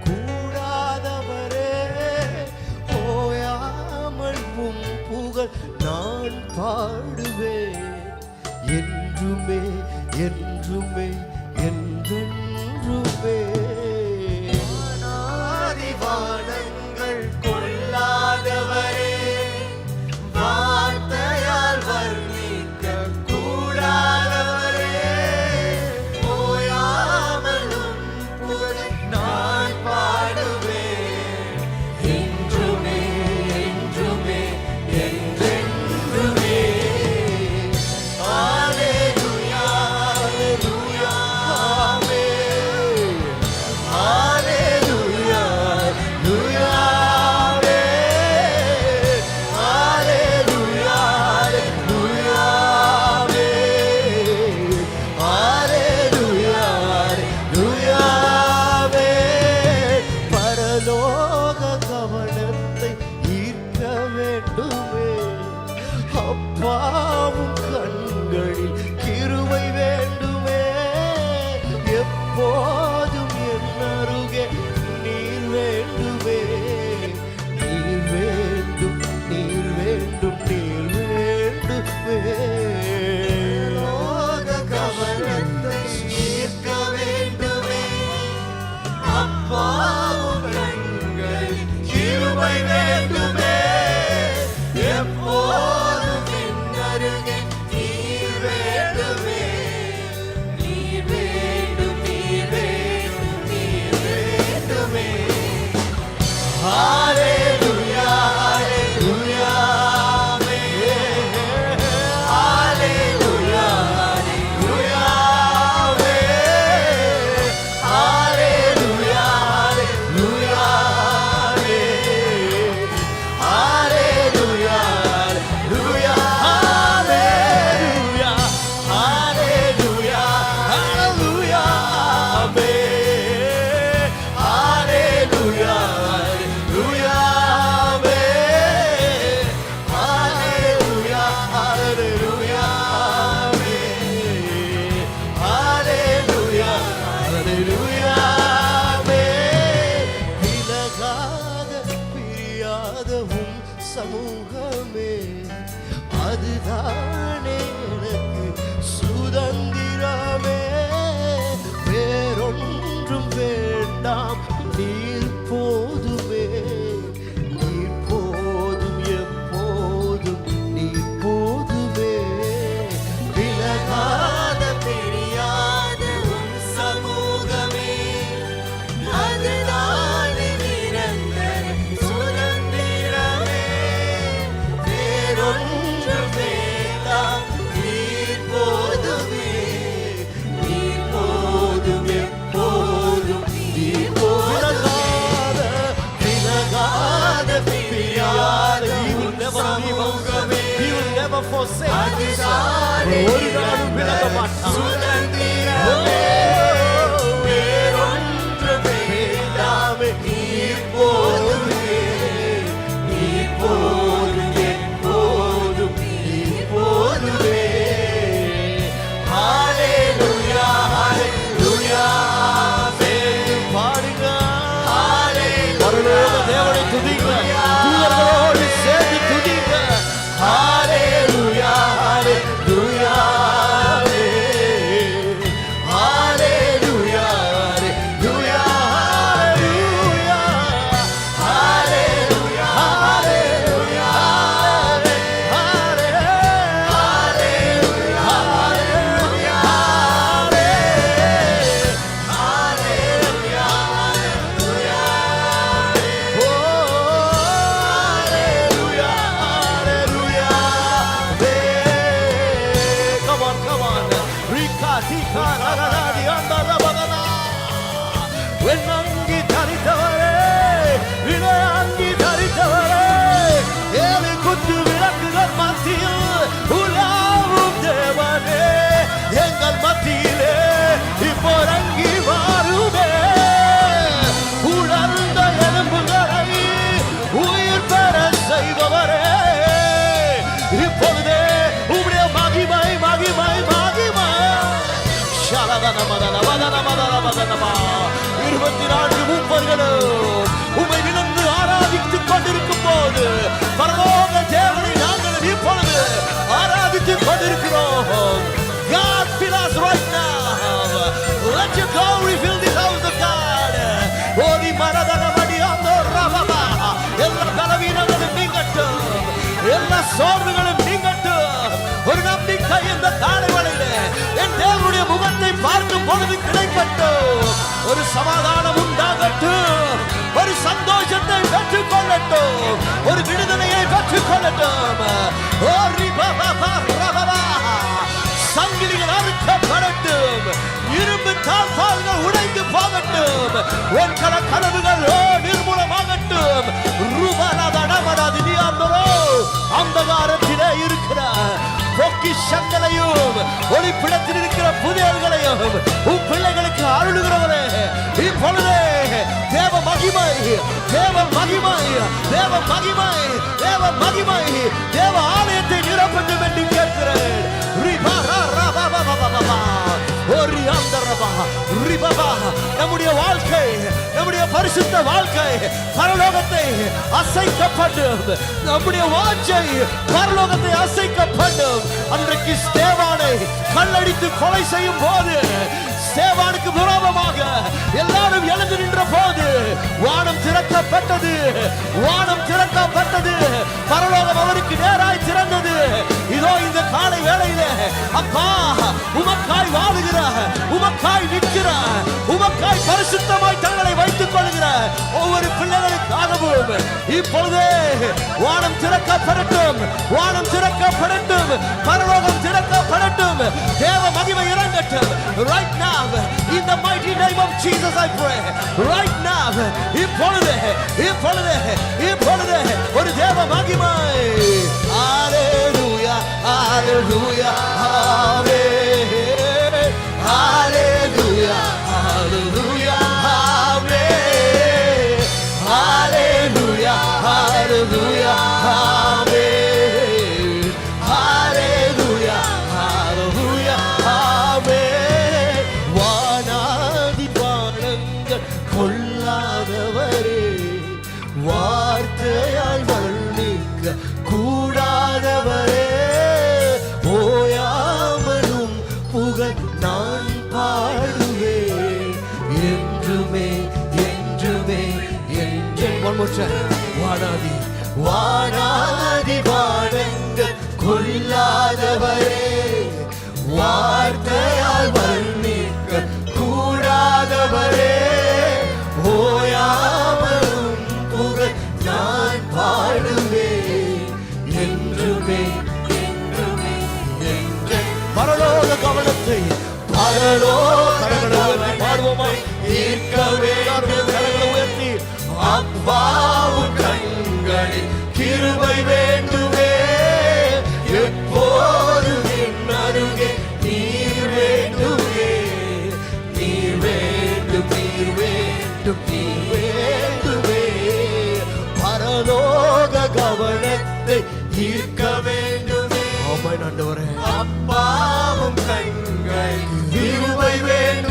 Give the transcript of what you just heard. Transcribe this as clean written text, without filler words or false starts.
கூடாதவரே, ஓயாமல் உம் புகழ் நான் பாடுவேன். என்றுமே என்றுமே என்றென்றுமே. வானங்கள் கொள்ளாதவரே, வார்த்தையால் வர்ணிக்க கூடாதவரே, ஓயாமலும் புகழை நான் பாடுவேன். என்றுமே என்றுமே என்றென்றுமே. ஹல்லேலூயா ஹல்லேலூயா ஆமென். ஹல்லேலூயா ஹல்லேலூயா ஹல்லேலூயா ஹல்லேலூயா ஹல்லேலூயா ஹல்லேலூயா. பரலோக கவனத்தை ஈர்க்க வேண்டுமே, அப்பாவும் கண்களில் கிருபை வேண்டுமே. எப்போதும் என் அருகே நீர் வேண்டுமே. நீர் வேண்டும் நீர் வேண்டும் நீர் வேண்டுமே. லோக கவனத்தை ஈர்க்க வேண்டுமே, அப்பாவும் கண்களில் கிருபை வேண்டுமே. எப்போதும் என் அருகே நீர் வேண்டுமே. நீர் வேண்டும் நீர் வேண்டும் நீர் வேண்டுமே. ஹல்லேலூயா ஹல்லேலூயா ஆமென். ஹல்லேலூயா ஹல்லேலூயா ஆமென். ஹல்லேலூயா ஹல்லேலூயா ஆமென். ஹல்லேலூயா ஹல்லேலூயா ஹல்லேலூயா ஹல்லேலூயா ஹல்லேலூயா ஆமென். ஹல்லேலூயா ஹல்லேலூயா ஆமென். ஹல்லேலூயா ஹல்லேலூயா ஆமென். ஹல்லேலூயா ஹல்லேலூயா ஆமென். விலகாத பிரியாதவும் சமூகமே, அதுதானே எனக்கு சுதந்திரமே. வேறொன்றும் வேண்டாம், நீர் போதுமே. நீர் போதும் எப்போதும் நீர் போதுமே. விலகாத பிரியாத உம் சமூகமே, அதுதானே நிரந்தர சுதந்திரமே. வேறொன்றும் வேண்டாம், நீர் போதுமே. நீர் போதும் எப்போதும் நீர் போதுமே. விலகாத பிரியாத சமூகமே, He will never forsake us. ஒரு நாளும் விலக மாட்டார். சுதந்திரமே. வேறொன்றும் வேண்டாம், நீர் போதுமே. நீர் போதும் எப்போதும் நீர் போதுமே. ஹல்லேலூயா ஹல்லேலூயா ஆமென். பாடுங்க. பரலோக தேவனை துதிங்க, தூதர்களோடு சேர்ந்து துதிங்க. ஹல்லேலூயா ஹல்லேலூயா ஆமென். ஹல்லேலூயா ஹல்லேலூயா ஹல்லேலூயா ஹல்லேலூயா ஹல்லேலூயா ஹல்லேலூயா ஹல்லேலூயா ஹல்லேலூயா. ஓ ஹல்லேலூயா ஹல்லேலூயா. Come on, come on. Rika tika rararadi andalabadana. வெண்ணங்கி தரித்தவரே, விளையாங்கி தரித்தவரே, ஏழு குத்து விளக்குகள் மத்தியில் உலாவும் தேவனே, எங்கள் மத்தியிலே இப்போ இறங்கி வாருமே. உணர்ந்த எலும்புகளை உயிர் பெற செய்பவரே, இப்பொழுதே உம்முடைய மகிமை மகிமை மகிமை. மூப்பர்களும் உம்மை விழுந்து ஆராதித்துக் கொண்டிருக்கும் போது பரலோக தேவனை நாங்கள் இப்பொழுது ஆராதித்துக் கொண்டிருக்கிறோம். God, fill us right now. Let your glory fill this house of God. ஓடி மரதனமடி அந்த ரபபா எல்லா பலவீனங்களும் நீங்கட்டும், எல்லா சோர்வுகளும் நீங்கட்டும். ஒரு நம்பிக்கை இந்த காலை வேளையிலே என் தேவனுடைய முகத்தை பார்க்கும் பொழுது கிடைக்கட்டும். ஒரு சமாதானம் உண்டாகட்டும், ஒரு சந்தோஷத்தை பெற்றுக் கொள்ளட்டும், ஒரு விடுதலையை பெற்றுக் கொள்ளட்டும். சங்கிலிகள் அறுக்கப்படட்டும், இரும்பு தாழ்பால்கள் உடைந்து போகட்டும், வெண்கல கனவுகள் நிர்மூலமாகட்டும். அந்தகாரத்திலே இருக்கிற பொக்கிஷங்களையும் ஒளிப்பிடத்தில் இருக்கிற புதையல்களையும் உன் பிள்ளைகளுக்கு அருளுகிறவரே, இப்பொழுதே தேவ மகிமை, தேவ மகிமை, தேவ மகிமை, தேவ மகிமை, தேவ ஆலயத்தை நிரப்பட்டும் என்று கேட்கிறேன். நம்முடைய வாழ்க்கை, நம்முடைய பரிசுத்த வாழ்க்கை பரலோகத்தை அசைக்கப்படும், நம்முடைய வாஞ்சை பரலோகத்தை அசைக்கப்படும். அன்றைக்கு ஸ்தேவானை கல்லடித்து கொலை செய்யும் போது ஸ்தேவானுக்கு விரோதமாக எல்லாரும் எழுந்து நின்ற போது வானம் திறக்கப்பட்டது, வானம் திறக்கப்பட்டது, பரலோகம் அவருக்கு நேராய் திறந்தது. இதோ இந்த காலை வேளையிலே அப்பா உமக்காய் வாழுகிற, உமக்காய் நிற்கிற, உமக்காய் பரிசுத்தமாய் தங்களை வைத்துக் கொள்கிற ஒவ்வொரு பிள்ளைகளுக்காகவும் இப்பொழுதே வானம் திறக்கப்படட்டும், வானம் திறக்கப்படட்டும், பரலோகம் திறக்கப்படட்டும், தேவ மகிமை இறங்கட்டும். Right now, in the mighty name of Jesus I pray. Right now, இப்பொழுதே, இப்பொழுதே, இப்பொழுதே ஒரு தேவ மகிமை. Hallelujah, hallelujah, amen. Hallelujah, hallelujah, amen. Hallelujah, hallelujah, amen. Hallelujah, hallelujah, amen. வானாதி வானங்கள் கொள்ளாதவரே, வார்த்தையால் வர்ணிக்க கூடாதவரே, ஓயாமலும் புகழ் நான் பாடுவேன் என்றுமே, என்றுமே, என்றே. வானாதி வானாதி வானங்கள் கொள்ளாதவரே, வார்த்தையால் வர்ணிக்க கூடாதவரே, ஓயாமலும் புகழ் நான் பாடுவேன் என்றுமே, என்றுமே, என்றே. பரலோக கவனத்தை பாடுவோமா? ஈர்க்கவே கரங்களை உயர்த்தி அப்பாவும் கண்களில் கிருபை வேண்டுமே, எப்போது என் அருகே நீர் வேண்டுமே, நீர் வேண்டும், நீர் வேண்டும், நீர் வேண்டுமே. பரலோக கவனத்தை ஈர்க்க வேண்டுமே. ஆமாம் ஆண்டவரே, அப்பாவும் கண்கள் கிருபை வேண்டும்.